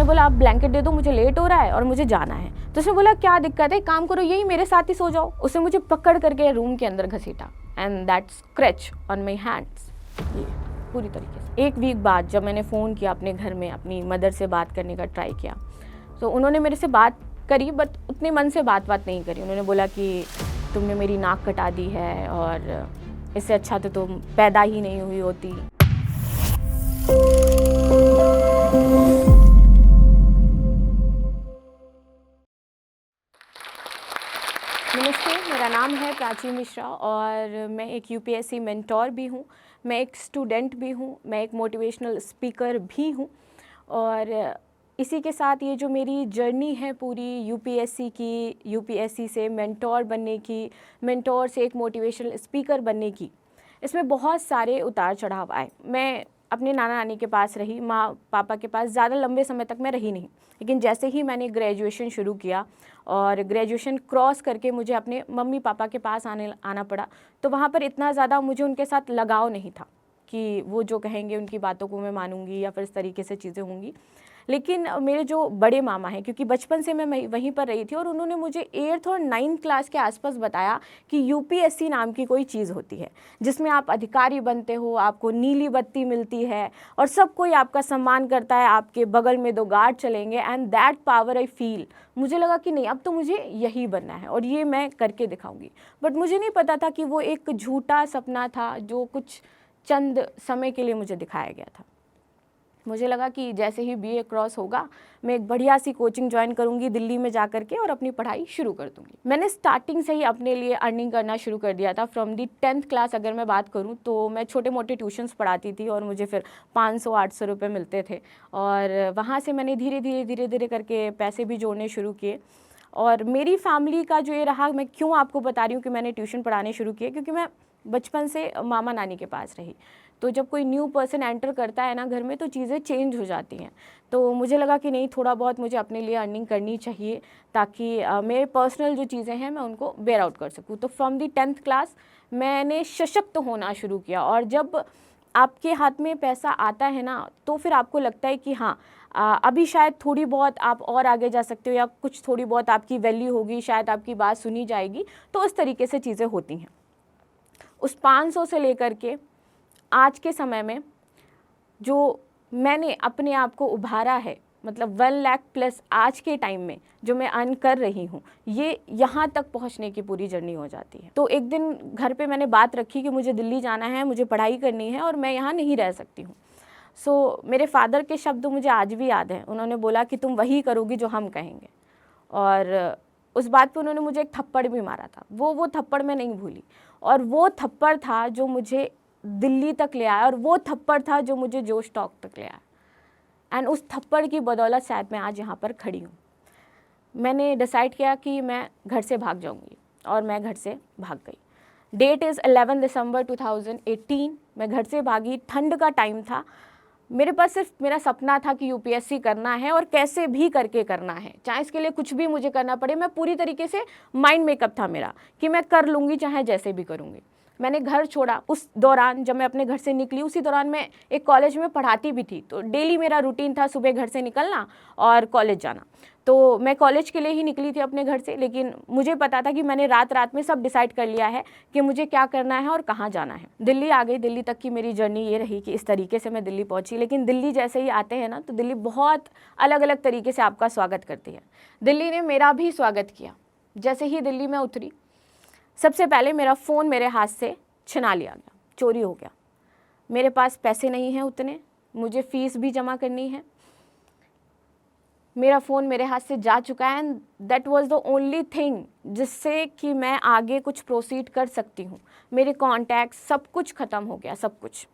मैंने बोला आप ब्लैंकेट दे दो, मुझे लेट हो रहा है और मुझे जाना है। तो उसने बोला क्या दिक्कत है, काम करो यही मेरे साथ ही सो जाओ। उसने मुझे पकड़ करके रूम के अंदर घसीटा and that scratch on my hands, ये पूरी तरीके से। एक वीक बाद जब मैंने फ़ोन किया अपने घर में, अपनी मदर से बात करने का ट्राई किया, तो उन्होंने मेरे से बात करी बट उतने मन से बात नहीं करी। उन्होंने बोला कि तुमने मेरी नाक कटा दी है और इससे अच्छा तो तुम पैदा ही नहीं हुई होती। नमस्ते, मेरा नाम है प्राची मिश्रा और मैं एक यूपीएससी मेंटोर भी हूँ, मैं एक स्टूडेंट भी हूँ, मैं एक मोटिवेशनल स्पीकर भी हूँ। और इसी के साथ ये जो मेरी जर्नी है पूरी यूपीएससी की, यूपीएससी से मेंटोर बनने की, मेंटोर से एक मोटिवेशनल स्पीकर बनने की, इसमें बहुत सारे उतार चढ़ाव आए। मैं अपने नाना नानी के पास रही, माँ पापा के पास ज़्यादा लंबे समय तक मैं रही नहीं, लेकिन जैसे ही मैंने ग्रेजुएशन शुरू किया और ग्रेजुएशन क्रॉस करके मुझे अपने मम्मी पापा के पास आना पड़ा, तो वहाँ पर इतना ज़्यादा मुझे उनके साथ लगाव नहीं था कि वो जो कहेंगे उनकी बातों को मैं मानूंगी या फिर इस तरीके से चीज़ें होंगी। लेकिन मेरे जो बड़े मामा हैं, क्योंकि बचपन से मैं वहीं पर रही थी और उन्होंने मुझे 8th और 9th क्लास के आसपास बताया कि यूपीएससी नाम की कोई चीज़ होती है जिसमें आप अधिकारी बनते हो, आपको नीली बत्ती मिलती है और सब कोई आपका सम्मान करता है, आपके बगल में 2 गार्ड चलेंगे and that power I feel. मुझे लगा कि नहीं, अब तो मुझे यही बनना है और ये मैं करके दिखाऊंगी। बट मुझे नहीं पता था कि वो एक झूठा सपना था जो कुछ चंद समय के लिए मुझे दिखाया गया था। मुझे लगा कि जैसे ही बीए क्रॉस होगा मैं एक बढ़िया सी कोचिंग ज्वाइन करूंगी दिल्ली में जा करके और अपनी पढ़ाई शुरू कर दूंगी। मैंने स्टार्टिंग से ही अपने लिए अर्निंग करना शुरू कर दिया था। फ्रॉम दी 10th क्लास अगर मैं बात करूं तो मैं छोटे मोटे ट्यूशन्स पढ़ाती थी और मुझे फिर 500-800 रुपये मिलते थे और वहाँ से मैंने धीरे धीरे करके पैसे भी जोड़ने शुरू किए। और मेरी फैमिली का जो ये रहा, मैं क्यों आपको बता रही हूँ कि मैंने ट्यूशन पढ़ाने शुरू किए, क्योंकि मैं बचपन से मामा नानी के पास रही। तो जब कोई न्यू पर्सन एंटर करता है ना घर में, तो चीज़ें चेंज हो जाती हैं। तो मुझे लगा कि नहीं, थोड़ा बहुत मुझे अपने लिए अर्निंग करनी चाहिए ताकि मेरे पर्सनल जो चीज़ें हैं मैं उनको बेयर आउट कर सकूँ। तो फ्रॉम दी 10th क्लास मैंने सशक्त होना शुरू किया। और जब आपके हाथ में पैसा आता है ना, तो फिर आपको लगता है कि हाँ, अभी शायद थोड़ी बहुत आप और आगे जा सकते हो या कुछ थोड़ी बहुत आपकी वैल्यू होगी, शायद आपकी बात सुनी जाएगी। तो उस तरीके से चीज़ें होती हैं। उस 500 से लेकर के आज के समय में जो मैंने अपने आप को उभारा है, मतलब 1 लाख प्लस आज के टाइम में जो मैं अर्न कर रही हूँ, ये यहाँ तक पहुँचने की पूरी जर्नी हो जाती है। तो एक दिन घर पे मैंने बात रखी कि मुझे दिल्ली जाना है, मुझे पढ़ाई करनी है और मैं यहाँ नहीं रह सकती हूँ। मेरे फादर के शब्द मुझे आज भी याद हैं। उन्होंने बोला कि तुम वही करोगी जो हम कहेंगे। और उस बात पे उन्होंने मुझे एक थप्पड़ भी मारा था। वो थप्पड़ मैं नहीं भूली। और वो थप्पड़ था जो मुझे दिल्ली तक ले आया और वो थप्पड़ था जो मुझे जोश टॉक तक ले आया। एंड उस थप्पड़ की बदौलत शायद मैं आज यहाँ पर खड़ी हूँ। मैंने डिसाइड किया कि मैं घर से भाग जाऊँगी और मैं घर से भाग गई। डेट इज़ 11 दिसंबर 2018। मैं घर से भागी, ठंड का टाइम था। मेरे पास सिर्फ मेरा सपना था कि यूपीएससी करना है और कैसे भी करके करना है, चाहे इसके लिए कुछ भी मुझे करना पड़े। मैं पूरी तरीके से माइंड मेकअप था मेरा कि मैं कर लूँगी, चाहे जैसे भी करूँगी। मैंने घर छोड़ा। उस दौरान जब मैं अपने घर से निकली, उसी दौरान मैं एक कॉलेज में पढ़ाती भी थी। तो डेली मेरा रूटीन था सुबह घर से निकलना और कॉलेज जाना। तो मैं कॉलेज के लिए ही निकली थी अपने घर से, लेकिन मुझे पता था कि मैंने रात में सब डिसाइड कर लिया है कि मुझे क्या करना है और कहाँ जाना है। दिल्ली आ गई। दिल्ली तक की मेरी जर्नी ये रही कि इस तरीके से मैं दिल्ली पहुँची। लेकिन दिल्ली जैसे ही आते हैं ना, तो दिल्ली बहुत अलग अलग तरीके से आपका स्वागत करती है। दिल्ली ने मेरा भी स्वागत किया। जैसे ही दिल्ली में उतरी, सबसे पहले मेरा फ़ोन मेरे हाथ से छिना लिया गया, चोरी हो गया। मेरे पास पैसे नहीं हैं उतने, मुझे फ़ीस भी जमा करनी है। मेरा फ़ोन मेरे हाथ से जा चुका है and that was the only thing जिससे कि मैं आगे कुछ प्रोसीड कर सकती हूँ। मेरे कॉन्टैक्ट सब कुछ ख़त्म हो गया, सब कुछ।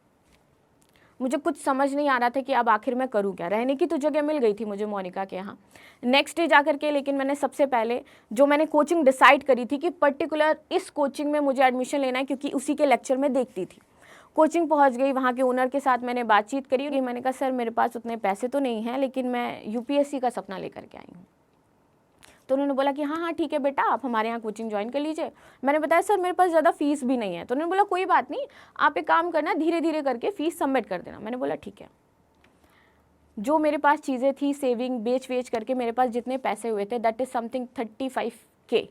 मुझे कुछ समझ नहीं आ रहा था कि अब आखिर मैं करूँ क्या। रहने की तो जगह मिल गई थी मुझे मोनिका के यहाँ नेक्स्ट डे जा करके, लेकिन मैंने सबसे पहले जो मैंने कोचिंग डिसाइड करी थी कि पर्टिकुलर इस कोचिंग में मुझे एडमिशन लेना है, क्योंकि उसी के लेक्चर में देखती थी। कोचिंग पहुंच गई, वहाँ के ओनर के साथ मैंने बातचीत करी। मैंने कहा सर मेरे पास उतने पैसे तो नहीं हैं, लेकिन मैं यूपीएससी का सपना लेकर के आई हूँ। तो उन्होंने बोला कि हाँ ठीक है बेटा, आप हमारे यहाँ कोचिंग ज्वाइन कर लीजिए। मैंने बताया सर मेरे पास ज़्यादा फीस भी नहीं है। तो उन्होंने बोला कोई बात नहीं, आप एक काम करना, धीरे धीरे करके फ़ीस सबमिट कर देना। मैंने बोला ठीक है। जो मेरे पास चीज़ें थी सेविंग बेच करके मेरे पास जितने पैसे हुए थे दैट इज़ समथिंग 35K,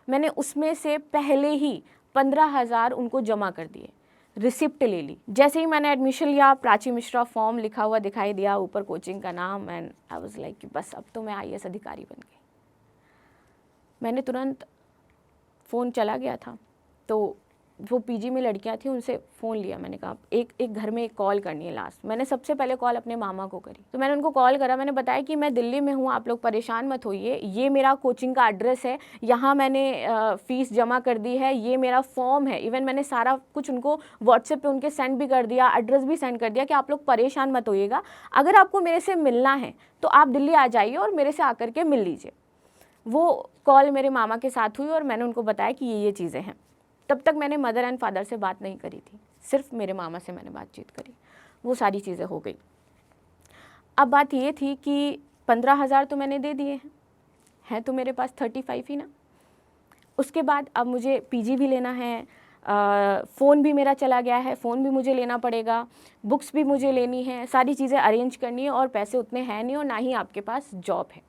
मैंने उसमें से पहले ही 15,000 उनको जमा कर दिए, रिसिप्ट ले ली। जैसे ही मैंने एडमिशन लिया, प्राची मिश्रा फॉर्म लिखा हुआ दिखाई दिया, ऊपर कोचिंग का नाम, एंड आई वाज लाइक कि बस अब तो मैं IAS अधिकारी बन गई। मैंने तुरंत फ़ोन चला गया था, तो वो PG में लड़कियां थी, उनसे फ़ोन लिया। मैंने कहा एक घर में एक कॉल करनी है लास्ट। मैंने सबसे पहले कॉल अपने मामा को करी, तो मैंने उनको कॉल करा। मैंने बताया कि मैं दिल्ली में हूँ, आप लोग परेशान मत होइए, ये मेरा कोचिंग का एड्रेस है, यहाँ मैंने फ़ीस जमा कर दी है, ये मेरा फॉर्म है। इवन मैंने सारा कुछ उनको व्हाट्सएप पे उनके सेंड भी कर दिया, एड्रेस भी सेंड कर दिया कि आप लोग परेशान मत होइएगा, अगर आपको मेरे से मिलना है तो आप दिल्ली आ जाइए और मेरे से आकर के मिल लीजिए। वो कॉल मेरे मामा के साथ हुई और मैंने उनको बताया कि ये चीज़ें हैं। तब तक मैंने मदर एंड फादर से बात नहीं करी थी, सिर्फ मेरे मामा से मैंने बातचीत करी। वो सारी चीज़ें हो गई। अब बात ये थी कि 15,000 तो मैंने दे दिए हैं तो मेरे पास 35 ही ना। उसके बाद अब मुझे PG भी लेना है, फ़ोन भी मेरा चला गया है, फ़ोन भी मुझे लेना पड़ेगा, बुक्स भी मुझे लेनी है, सारी चीज़ें अरेंज करनी है, और पैसे उतने हैं नहीं और ना ही आपके पास जॉब है।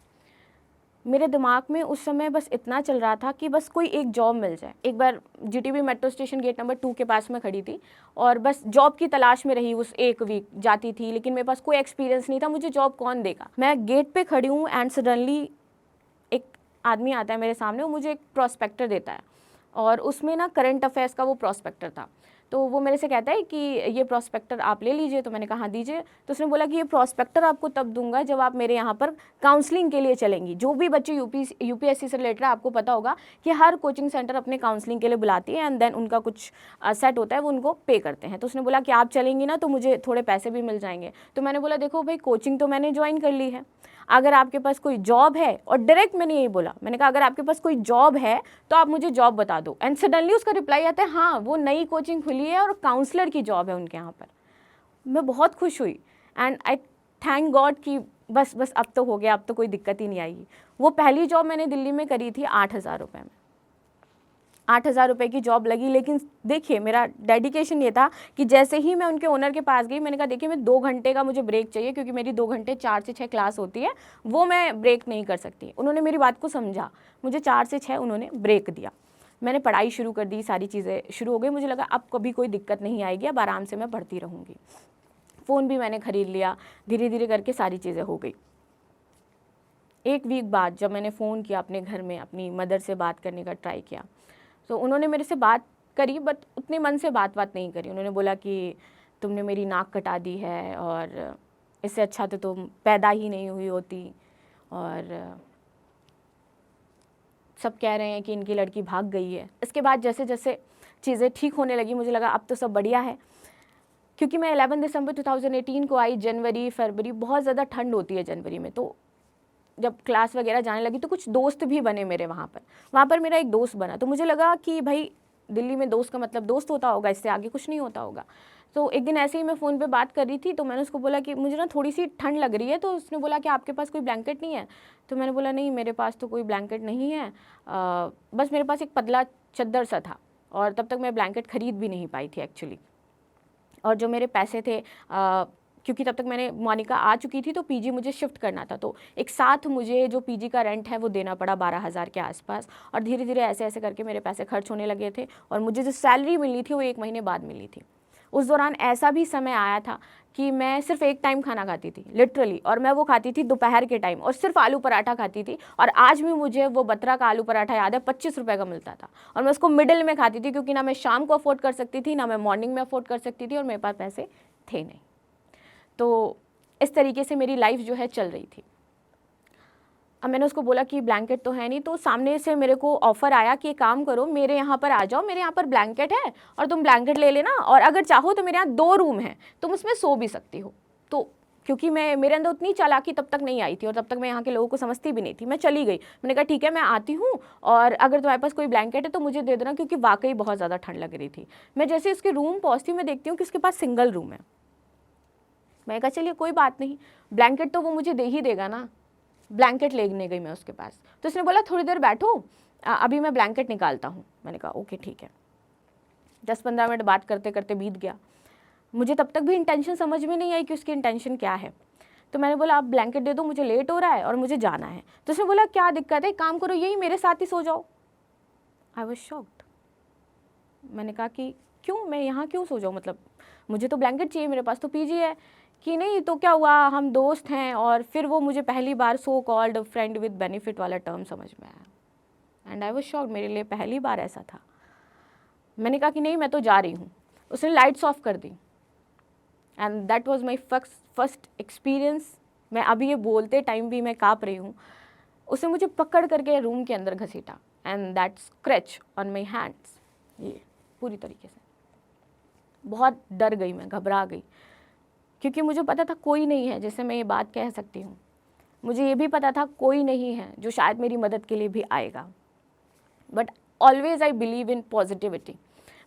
मेरे दिमाग में उस समय बस इतना चल रहा था कि बस कोई एक जॉब मिल जाए। एक बार GTB metro station gate number 2 के पास में खड़ी थी और बस जॉब की तलाश में रही उस एक वीक, जाती थी लेकिन मेरे पास कोई एक्सपीरियंस नहीं था, मुझे जॉब कौन देगा। मैं गेट पे खड़ी हूँ एंड सडनली एक आदमी आता है मेरे सामने, वो मुझे एक प्रॉस्पेक्टर देता है और उसमें ना करंट अफेयर्स का वो प्रॉस्पेक्टर था। तो वो मेरे से कहता है कि ये प्रॉस्पेक्टर आप ले लीजिए। तो मैंने कहा हाँ दीजिए। तो उसने बोला कि ये प्रॉस्पेक्टर आपको तब दूंगा जब आप मेरे यहाँ पर काउंसलिंग के लिए चलेंगी। जो भी बच्चे UPSC से रिलेटेड, आपको पता होगा कि हर कोचिंग सेंटर अपने काउंसलिंग के लिए बुलाती है एंड देन उनका कुछ सेट होता है, वो उनको पे करते हैं। तो उसने बोला कि आप चलेंगी ना तो मुझे थोड़े पैसे भी मिल जाएंगे। तो मैंने बोला देखो भाई, कोचिंग तो मैंने ज्वाइन कर ली है, अगर आपके पास कोई जॉब है, और डायरेक्ट मैंने यही बोला, मैंने कहा अगर आपके पास कोई जॉब है तो आप मुझे जॉब बता दो। एंड सडनली उसका रिप्लाई आता है हाँ वो नई कोचिंग खुली है और काउंसलर की जॉब है उनके यहाँ पर। मैं बहुत खुश हुई एंड आई थैंक गॉड कि बस अब तो हो गया, अब तो कोई दिक्कत ही नहीं आएगी। वो पहली जॉब मैंने दिल्ली में करी थी 8,000 रुपये में, 8,000 रुपये की जॉब लगी। लेकिन देखिए मेरा डेडिकेशन ये था कि जैसे ही मैं उनके ओनर के पास गई, मैंने कहा देखिए मैं 2 घंटे का मुझे ब्रेक चाहिए, क्योंकि मेरी 2 घंटे 4 से 6 क्लास होती है, वो मैं ब्रेक नहीं कर सकती। उन्होंने मेरी बात को समझा, मुझे 4 से 6 उन्होंने ब्रेक दिया। मैंने पढ़ाई शुरू कर दी, सारी चीज़ें शुरू हो गई। मुझे लगा अब कभी कोई दिक्कत नहीं आएगी, अब आराम से मैं पढ़ती रहूँगी। फ़ोन भी मैंने ख़रीद लिया, धीरे धीरे करके सारी चीज़ें हो गई। एक वीक बाद जब मैंने फ़ोन किया अपने घर में, अपनी मदर से बात करने का ट्राई किया, तो उन्होंने मेरे से बात करी बट उतने मन से बात नहीं करी। उन्होंने बोला कि तुमने मेरी नाक कटा दी है और इससे अच्छा तो तुम पैदा ही नहीं हुई होती, और सब कह रहे हैं कि इनकी लड़की भाग गई है। इसके बाद जैसे जैसे चीज़ें ठीक होने लगी, मुझे लगा अब तो सब बढ़िया है, क्योंकि मैं 11 दिसंबर 2018 को आई। जनवरी फरवरी बहुत ज़्यादा ठंड होती है जनवरी में, तो जब क्लास वगैरह जाने लगी तो कुछ दोस्त भी बने मेरे वहाँ पर मेरा एक दोस्त बना। तो मुझे लगा कि भाई दिल्ली में दोस्त का मतलब दोस्त होता होगा, इससे आगे कुछ नहीं होता होगा। तो एक दिन ऐसे ही मैं फ़ोन पे बात कर रही थी, तो मैंने उसको बोला कि मुझे ना थोड़ी सी ठंड लग रही है। तो उसने बोला कि आपके पास कोई ब्लैंकेट नहीं है? तो मैंने बोला नहीं मेरे पास तो कोई ब्लैंकेट नहीं है, बस मेरे पास एक पतला चद्दर सा था, और तब तक मैं ब्लैंकेट ख़रीद भी नहीं पाई थी एक्चुअली। और जो मेरे पैसे थे, क्योंकि तब तक मैंने मोनिका आ चुकी थी तो PG मुझे शिफ्ट करना था, तो एक साथ मुझे जो PG का रेंट है वो देना पड़ा 12,000 के आसपास। और धीरे धीरे ऐसे ऐसे करके मेरे पैसे खर्च होने लगे थे, और मुझे जो सैलरी मिली थी वो 1 महीने बाद मिली थी। उस दौरान ऐसा भी समय आया था कि मैं सिर्फ एक टाइम खाना खाती थी लिटरली, और मैं वो खाती थी दोपहर के टाइम, और सिर्फ आलू पराठा खाती थी। और आज भी मुझे वो बत्रा का आलू पराठा याद है, 25 रुपये का मिलता था, और मैं उसको मिडिल में खाती थी, क्योंकि ना मैं शाम को अफोर्ड कर सकती थी, ना मैं मॉर्निंग में अफोर्ड कर सकती थी, और मेरे पास पैसे थे नहीं। तो इस तरीके से मेरी लाइफ जो है चल रही थी। अब मैंने उसको बोला कि ब्लैंकेट तो है नहीं, तो सामने से मेरे को ऑफ़र आया कि एक काम करो, मेरे यहाँ पर आ जाओ, मेरे यहाँ पर ब्लैंकेट है और तुम ब्लैंकेट ले लेना, और अगर चाहो तो मेरे यहाँ 2 रूम हैं, तुम उसमें सो भी सकती हो। तो क्योंकि मेरे अंदर उतनी चालाकी तब तक नहीं आई थी, और तब तक मैं यहाँ के लोगों को समझती भी नहीं थी। मैं चली गई, मैंने कहा ठीक है मैं आती हूँ, और अगर तुम्हारे पास कोई ब्लैंकेट है तो मुझे दे देना, क्योंकि वाकई बहुत ज़्यादा ठंड लग रही थी। मैं जैसे उसके रूम पहुँचती हूँ, मैं देखती हूँ कि उसके पास सिंगल रूम है। मैं कहा चलिए कोई बात नहीं, ब्लैंकेट तो वो मुझे दे ही देगा ना। ब्लैंकेट लेने गई मैं उसके पास, तो उसने बोला थोड़ी देर बैठो, अभी मैं ब्लैंकेट निकालता हूँ। मैंने कहा ओके ठीक है। 10-15 मिनट बात करते करते बीत गया। मुझे तब तक भी इंटेंशन समझ में नहीं आई कि उसकी इंटेंशन क्या है। तो मैंने बोला आप ब्लैंकेट दे दो, मुझे लेट हो रहा है और मुझे जाना है। तो उसने बोला क्या दिक्कत है, काम करो यही मेरे साथ ही सो जाओ। I was shocked. मैंने कहा कि क्यों, मैं यहाँ क्यों सो जाऊँ, मतलब मुझे तो ब्लैंकेट चाहिए, मेरे पास तो पीजी है। कि नहीं तो क्या हुआ, हम दोस्त हैं। और फिर वो मुझे पहली बार so called friend with benefit वाला टर्म समझ में आया एंड आई वॉज शॉक्ड, मेरे लिए पहली बार ऐसा था। मैंने कहा कि नहीं मैं तो जा रही हूँ। उसने लाइट्स ऑफ कर दी and that was my first experience. मैं अभी ये बोलते टाइम भी मैं काँप रही हूँ। उसने मुझे पकड़ करके रूम के अंदर घसीटा and that scratch on my hands, ये पूरी तरीके से। बहुत डर गई मैं, घबरा गई, क्योंकि मुझे पता था कोई नहीं है जिससे मैं ये बात कह सकती हूँ। मुझे ये भी पता था कोई नहीं है जो शायद मेरी मदद के लिए भी आएगा। But always I believe in positivity.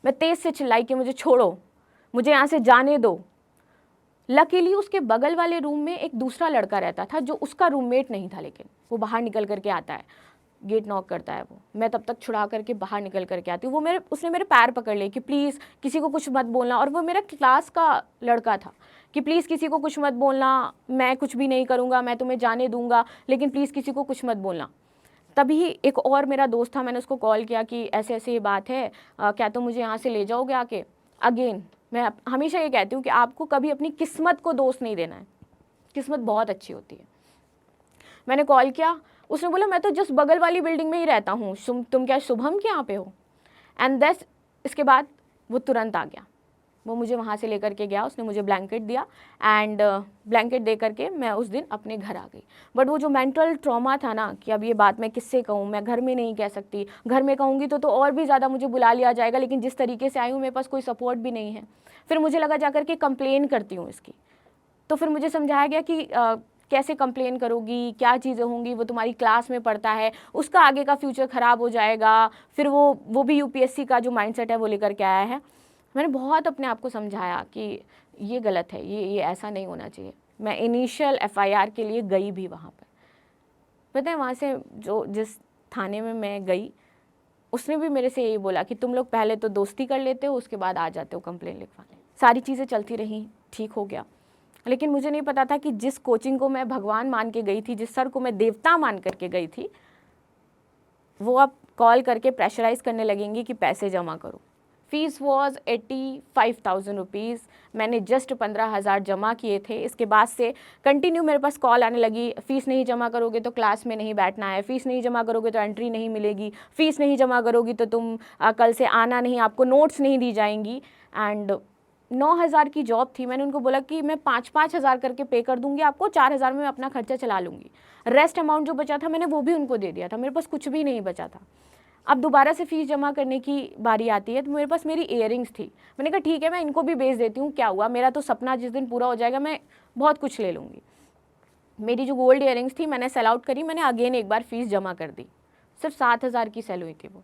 मैं तेज़ से चिल्लाई कि मुझे छोड़ो, मुझे यहाँ से जाने दो। लकीली उसके बगल वाले रूम में एक दूसरा लड़का रहता था जो उसका रूममेट नहीं था, लेकिन वो बाहर निकल करके आता है, गेट नॉक करता है वो। मैं तब तक छुड़ा करके बाहर निकल करके आती हूँ। उसने मेरे पैर पकड़ लिए कि प्लीज़ किसी को कुछ मत बोलना। और वो मेरा क्लास का लड़का था कि प्लीज़ किसी को कुछ मत बोलना, मैं कुछ भी नहीं करूँगा, मैं तुम्हें जाने दूँगा, लेकिन प्लीज़ किसी को कुछ मत बोलना। तभी एक और मेरा दोस्त था, मैंने उसको कॉल किया कि ऐसे ऐसे ये बात है, क्या तुम मुझे यहाँ से ले जाओगे आके। अगेन मैं हमेशा ये कहती हूँ कि आपको कभी अपनी किस्मत को दोष नहीं देना है, किस्मत बहुत अच्छी होती है। मैंने कॉल किया, उसने बोला मैं तो जस्ट बगल वाली बिल्डिंग में ही रहता हूँ, तुम क्या शुभम के यहाँ पे हो। एंड दैट इसके बाद वो तुरंत आ गया, वो मुझे वहाँ से लेकर के गया, उसने मुझे ब्लैंकेट दिया एंड ब्लैंकेट दे करके मैं उस दिन अपने घर आ गई। बट वो जो मेंटल ट्रॉमा था ना कि अब ये बात मैं किससे कहूँ, मैं घर में नहीं कह सकती, घर में कहूँगी तो और भी ज़्यादा मुझे बुला लिया जाएगा, लेकिन जिस तरीके से आई हूँ मेरे पास कोई सपोर्ट भी नहीं है। फिर मुझे लगा जा कर के कंप्लेन करती हूँ इसकी। तो फिर मुझे समझाया गया कि कैसे कंप्लेन करोगी, क्या चीज़ें होंगी, वो तुम्हारी क्लास में पढ़ता है, उसका आगे का फ्यूचर ख़राब हो जाएगा। फिर वो भी यूपीएससी का जो माइंडसेट है वो लेकर के आया है। मैंने बहुत अपने आप को समझाया कि ये गलत है, ये ऐसा नहीं होना चाहिए। मैं इनिशियल एफआईआर के लिए गई भी वहाँ पर। पता है वहाँ से जिस थाने में मैं गई, उसने भी मेरे से यही बोला कि तुम लोग पहले तो दोस्ती कर लेते हो, उसके बाद आ जाते हो कंप्लेन लिखवाने। सारी चीज़ें चलती रहीं, ठीक हो गया। लेकिन मुझे नहीं पता था कि जिस कोचिंग को मैं भगवान मान के गई थी, जिस सर को मैं देवता मान करके गई थी, वो अब कॉल करके प्रेशराइज़ करने लगेंगी कि पैसे जमा करो। Fees was 85,000 rupees. मैंने जस्ट 15,000 जमा किए थे। इसके बाद से कंटिन्यू मेरे पास कॉल आने लगी, फ़ीस नहीं जमा करोगे तो क्लास में नहीं बैठना है, फ़ीस नहीं जमा करोगे तो एंट्री नहीं मिलेगी, फ़ीस नहीं जमा करोगी तो तुम कल से आना नहीं, आपको नोट्स नहीं दी जाएंगी। एंड 9,000 की जॉब थी। मैंने उनको बोला कि मैं 5-5 हज़ार करके पे कर दूंगी आपको, 4,000 में मैं अपना खर्चा चला लूँगी। रेस्ट अमाउंट जो बचा था मैंने वो भी उनको दे दिया था, मेरे पास कुछ भी नहीं बचा था। अब दोबारा से फ़ीस जमा करने की बारी आती है तो मेरे पास मेरी इयररिंग्स थी। मैंने कहा ठीक है मैं इनको भी बेच देती हूँ, क्या हुआ, मेरा तो सपना जिस दिन पूरा हो जाएगा मैं बहुत कुछ ले लूँगी। मेरी जो गोल्ड इयररिंग्स थी मैंने सेल आउट करी, मैंने अगेन एक बार फ़ीस जमा कर दी। सिर्फ 7,000 की सेल हुई थी वो,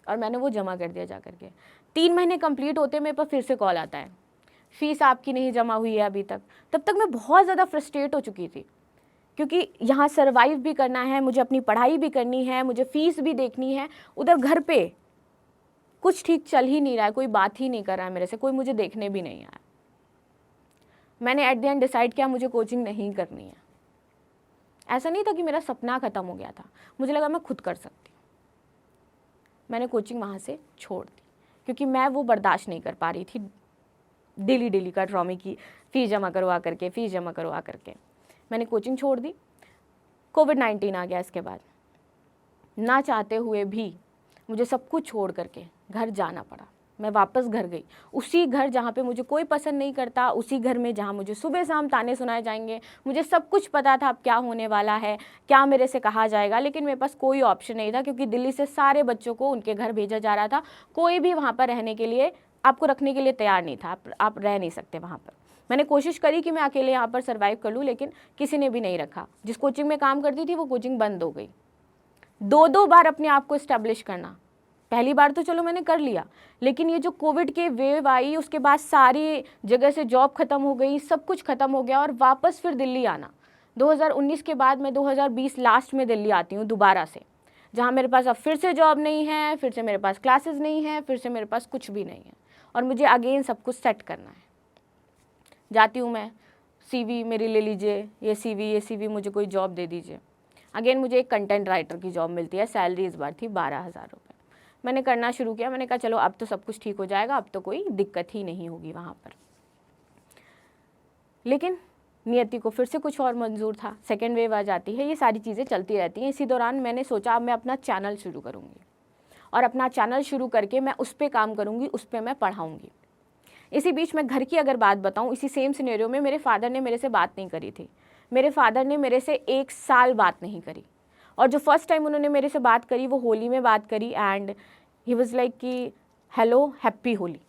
और मैंने वो जमा कर दिया जा करके। 3 महीने कंप्लीट होते मेरे पास फिर से कॉल आता है, फ़ीस आपकी नहीं जमा हुई है अभी तक। तब तक मैं बहुत ज़्यादा फ्रस्ट्रेट हो चुकी थी, क्योंकि यहाँ सर्वाइव भी करना है, मुझे अपनी पढ़ाई भी करनी है, मुझे फ़ीस भी देखनी है। उधर घर पे कुछ ठीक चल ही नहीं रहा है, कोई बात ही नहीं कर रहा है मेरे से, कोई मुझे देखने भी नहीं आया। मैंने एट द एंड डिसाइड किया मुझे कोचिंग नहीं करनी है। ऐसा नहीं था कि मेरा सपना ख़त्म हो गया था, मुझे लगा मैं खुद कर सकती हूँ। मैंने कोचिंग वहाँ से छोड़ दी, क्योंकि मैं वो बर्दाश्त नहीं कर पा रही थी डेली डेली का ड्रामे की फ़ीस जमा करवा करके, फ़ीस जमा करवा करके। मैंने कोचिंग छोड़ दी। कोविड-19 आ गया इसके बाद। ना चाहते हुए भी मुझे सब कुछ छोड़ करके घर जाना पड़ा। मैं वापस घर गई, उसी घर जहाँ पे मुझे कोई पसंद नहीं करता, उसी घर में जहाँ मुझे सुबह शाम ताने सुनाए जाएंगे। मुझे सब कुछ पता था अब क्या होने वाला है, क्या मेरे से कहा जाएगा, लेकिन मेरे पास कोई ऑप्शन नहीं था, क्योंकि दिल्ली से सारे बच्चों को उनके घर भेजा जा रहा था। कोई भी वहाँ पर रहने के लिए, आपको रखने के लिए तैयार नहीं था, आप रह नहीं सकते वहाँ पर। मैंने कोशिश करी कि मैं अकेले यहाँ पर सर्वाइव कर लूँ, लेकिन किसी ने भी नहीं रखा। जिस कोचिंग में काम करती थी वो कोचिंग बंद हो गई। 2-2 बार अपने आप को इस्टेब्लिश करना, पहली बार तो चलो मैंने कर लिया, लेकिन ये जो कोविड के वेव आई उसके बाद सारी जगह से जॉब ख़त्म हो गई, सब कुछ ख़त्म हो गया, और वापस फिर दिल्ली आना। 2019 के बाद मैं 2020 लास्ट में दिल्ली आती हूँ दोबारा से, जहाँ मेरे पास अब फिर से जॉब नहीं है, फिर से मेरे पास क्लासेस नहीं है, फिर से मेरे पास कुछ भी नहीं है, और मुझे अगेन सब कुछ सेट करना है। जाती हूँ मैं, CV मेरी ले लीजिए, ये CV मुझे कोई जॉब दे दीजिए। अगेन मुझे एक कंटेंट राइटर की जॉब मिलती है, सैलरी इस बार थी 12,000 रुपये। मैंने करना शुरू किया, मैंने कहा चलो अब तो सब कुछ ठीक हो जाएगा, अब तो कोई दिक्कत ही नहीं होगी वहाँ पर। लेकिन नियति को फिर से कुछ और मंजूर था, सेकेंड वेव आ जाती है, ये सारी चीज़ें चलती रहती हैं। इसी दौरान मैंने सोचा अब मैं अपना चैनल शुरू करूँगी और अपना चैनल शुरू करके मैं उस पर काम करूँगी, उस पर मैं पढ़ाऊँगी। इसी बीच मैं घर की अगर बात बताऊँ, इसी सेम सिनेरियो में मेरे फादर ने मेरे से बात नहीं करी थी। मेरे फादर ने मेरे से 1 साल बात नहीं करी, और जो फर्स्ट टाइम उन्होंने मेरे से बात करी वो होली में बात करी, एंड ही वाज लाइक कि हेलो हैप्पी होली,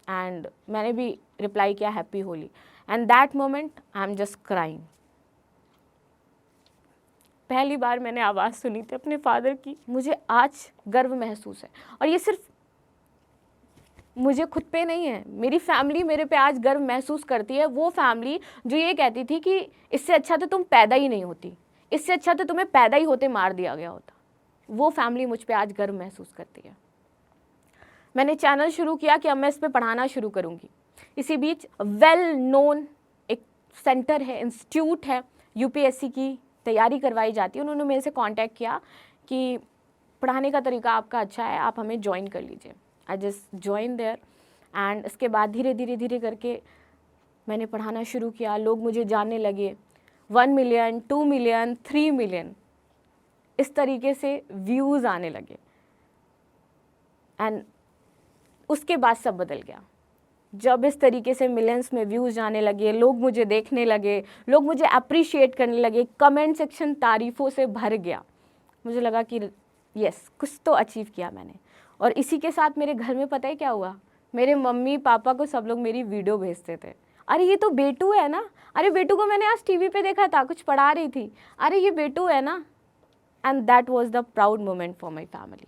एंड मैंने भी रिप्लाई किया happy Holi, and that moment I am just crying. पहली बार मैंने आवाज़ सुनी थी अपने फादर की, मुझे आज गर्व महसूस है। और ये सिर्फ मुझे खुद पे नहीं है, मेरी फैमिली मेरे पे आज गर्व महसूस करती है। वो फैमिली जो ये कहती थी कि इससे अच्छा तो तुम पैदा ही नहीं होती, इससे अच्छा तो तुम्हें पैदा ही होते मार दिया गया होता, वो फैमिली मुझ पे आज गर्व महसूस करती है। मैंने चैनल शुरू किया कि अब मैं इस पर पढ़ाना शुरू करूँगी। इसी बीच वेल नोन एक सेंटर है, इंस्टीट्यूट है, UPSC की तैयारी करवाई जाती है, उन्होंने मेरे से कांटेक्ट किया कि पढ़ाने का तरीका आपका अच्छा है, आप हमें ज्वाइन कर लीजिए। I just join there, and इसके बाद धीरे धीरे करके मैंने पढ़ाना शुरू किया। लोग मुझे जानने लगे, 1 मिलियन, 2 मिलियन, 3 मिलियन, इस तरीके से व्यूज़ आने लगे। एंड उसके बाद सब बदल गया। जब इस तरीके से मिलियंस में व्यूज़ आने लगे, लोग मुझे देखने लगे, लोग मुझे अप्रिशिएट करने लगे, कमेंट सेक्शन तारीफ़ों से भर गया, मुझे लगा कि यस कुछ तो अचीव किया मैंने। और इसी के साथ मेरे घर में पता है क्या हुआ, मेरे मम्मी पापा को सब लोग मेरी वीडियो भेजते थे, अरे ये तो बेटू है ना, अरे बेटू को मैंने आज TV पे देखा था, कुछ पढ़ा रही थी, अरे ये बेटू है ना। And that was the proud moment for my family.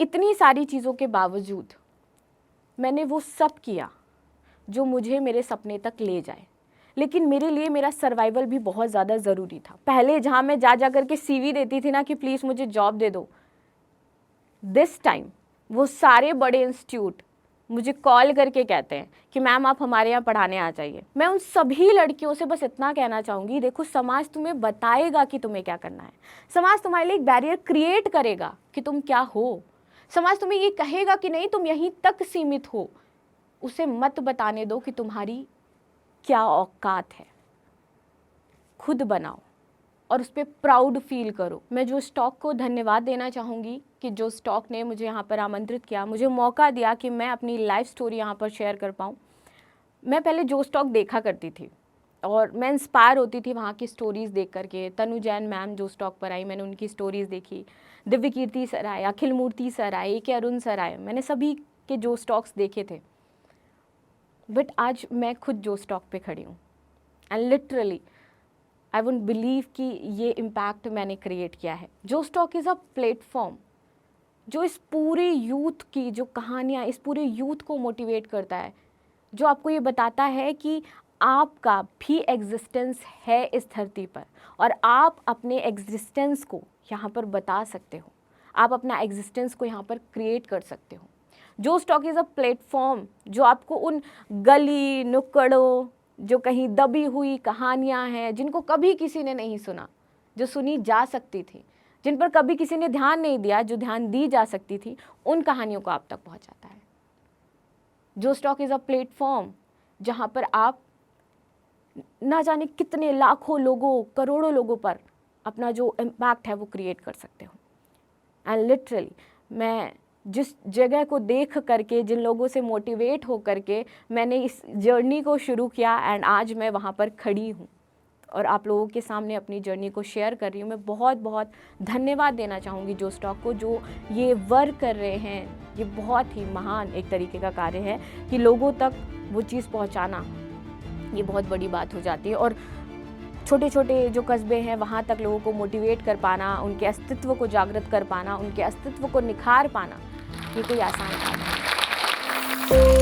इतनी सारी चीज़ों के बावजूद मैंने वो सब किया जो मुझे मेरे सपने तक ले जाए, लेकिन मेरे लिए मेरा सर्वाइवल भी बहुत ज़्यादा ज़रूरी था। पहले जहाँ मैं जा कर के CV देती थी ना कि प्लीज़ मुझे जॉब दे दो, दिस टाइम वो सारे बड़े इंस्टीट्यूट मुझे कॉल करके कहते हैं कि मैम आप हमारे यहाँ पढ़ाने आ जाइए। मैं उन सभी लड़कियों से बस इतना कहना चाहूँगी, देखो समाज तुम्हें बताएगा कि तुम्हें क्या करना है, समाज तुम्हारे लिए एक बैरियर क्रिएट करेगा कि तुम क्या हो, समाज तुम्हें ये कहेगा कि नहीं तुम यहीं तक सीमित हो, उसे मत बताने दो कि तुम्हारी क्या औकात है। खुद बनाओ और उस पर प्राउड फील करो। मैं जो स्टॉक को धन्यवाद देना चाहूँगी कि जो स्टॉक ने मुझे यहाँ पर आमंत्रित किया, मुझे मौका दिया कि मैं अपनी लाइफ स्टोरी यहाँ पर शेयर कर पाऊँ। मैं पहले जो स्टॉक देखा करती थी और मैं इंस्पायर होती थी वहाँ की स्टोरीज़ देख करके। तनु जैन मैम जो स्टॉक पर आई, मैंने उनकी स्टोरीज़ देखी, दिव्य कीर्ति सर आए, अखिल मूर्ति सर आए, के अरुण सर आए, मैंने सभी के जो स्टॉक्स देखे थे। बट आज मैं खुद जो स्टॉक पे खड़ी हूँ, and literally I wouldn't believe कि ये इम्पैक्ट मैंने क्रिएट किया है। जो स्टॉक इज़ अ प्लेटफॉर्म जो इस पूरे यूथ की जो कहानियाँ, इस पूरे यूथ को मोटिवेट करता है, जो आपको ये बताता है कि आपका भी एग्जिस्टेंस है इस धरती पर और आप अपने एग्जिस्टेंस को यहाँ पर बता सकते हो, आप अपना एग्जिस्टेंस को यहाँ पर क्रिएट कर सकते हो। जो स्टॉक इज़ अ प्लेटफॉर्म जो आपको उन गली नुक्कड़ों, जो कहीं दबी हुई कहानियाँ हैं जिनको कभी किसी ने नहीं सुना, जो सुनी जा सकती थी, जिन पर कभी किसी ने ध्यान नहीं दिया, जो ध्यान दी जा सकती थी, उन कहानियों को आप तक पहुँचाता है। जो स्टॉक इज़ अ प्लेटफॉर्म जहाँ पर आप ना जाने कितने लाखों लोगों, करोड़ों लोगों पर अपना जो इम्पैक्ट है वो क्रिएट कर सकते हो। एंड लिटरली मैं जिस जगह को देख करके, जिन लोगों से मोटिवेट हो करके मैंने इस जर्नी को शुरू किया, एंड आज मैं वहाँ पर खड़ी हूँ और आप लोगों के सामने अपनी जर्नी को शेयर कर रही हूँ। मैं बहुत बहुत धन्यवाद देना चाहूँगी जो स्टॉक को, जो ये वर्क कर रहे हैं। ये बहुत ही महान एक तरीके का कार्य है कि लोगों तक वो चीज़ पहुँचाना, ये बहुत बड़ी बात हो जाती है। और छोटे छोटे जो कस्बे हैं वहाँ तक लोगों को मोटिवेट कर पाना, उनके अस्तित्व को जागृत कर पाना, उनके अस्तित्व को निखार पाना, ये कोई आसान काम नहीं है।